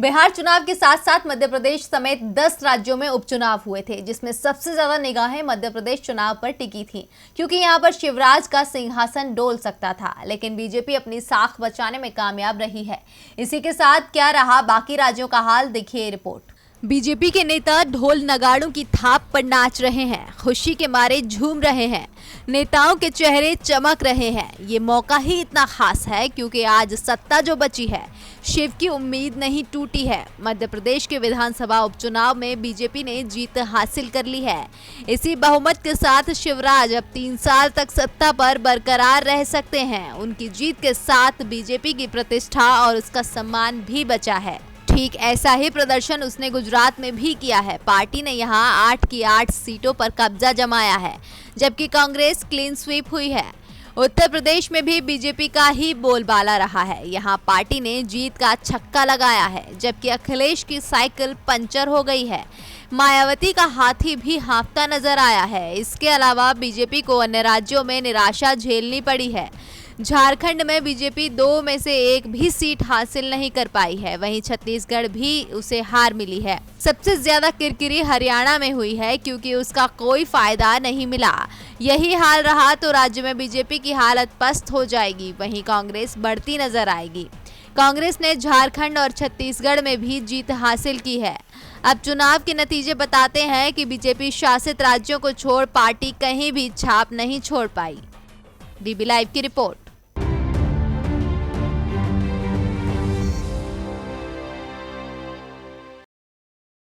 बिहार चुनाव के साथ साथ मध्य प्रदेश समेत 10 राज्यों में उपचुनाव हुए थे, जिसमें सबसे ज्यादा निगाहें मध्य प्रदेश चुनाव पर टिकी थी, क्योंकि यहां पर शिवराज का सिंहासन डोल सकता था। लेकिन बीजेपी अपनी साख बचाने में कामयाब रही है। इसी के साथ क्या रहा बाकी राज्यों का हाल, देखिए रिपोर्ट। बीजेपी के नेता ढोल नगाड़ों की थाप पर नाच रहे हैं, खुशी के मारे झूम रहे हैं, नेताओं के चेहरे चमक रहे हैं। ये मौका ही इतना खास है क्योंकि आज सत्ता जो बची है, शिव की उम्मीद नहीं टूटी है। मध्य प्रदेश के विधानसभा उपचुनाव में बीजेपी ने जीत हासिल कर ली है। इसी बहुमत के साथ शिवराज अब 3 साल तक सत्ता पर बरकरार रह सकते हैं। उनकी जीत के साथ बीजेपी की प्रतिष्ठा और उसका सम्मान भी बचा है। ठीक ऐसा ही प्रदर्शन उसने गुजरात में भी किया है। पार्टी ने यहां 8 की 8 सीटों पर कब्जा जमाया है, जबकि कांग्रेस क्लीन स्वीप हुई है। उत्तर प्रदेश में भी बीजेपी का ही बोलबाला रहा है। यहां पार्टी ने जीत का छक्का लगाया है, जबकि अखिलेश की साइकिल पंचर हो गई है। मायावती का हाथी भी हाँफता नजर आया है। इसके अलावा बीजेपी को अन्य राज्यों में निराशा झेलनी पड़ी है। झारखंड में बीजेपी 2 में से 1 भी सीट हासिल नहीं कर पाई है। वहीं छत्तीसगढ़ भी उसे हार मिली है। सबसे ज्यादा किरकिरी हरियाणा में हुई है, क्योंकि उसका कोई फायदा नहीं मिला। यही हाल रहा तो राज्य में बीजेपी की हालत पस्त हो जाएगी। वहीं कांग्रेस बढ़ती नजर आएगी। कांग्रेस ने झारखंड और छत्तीसगढ़ में भी जीत हासिल की है। अब चुनाव के नतीजे बताते हैं कि बीजेपी शासित राज्यों को छोड़ पार्टी कहीं भी छाप नहीं छोड़ पाई। डीबी लाइव की रिपोर्ट।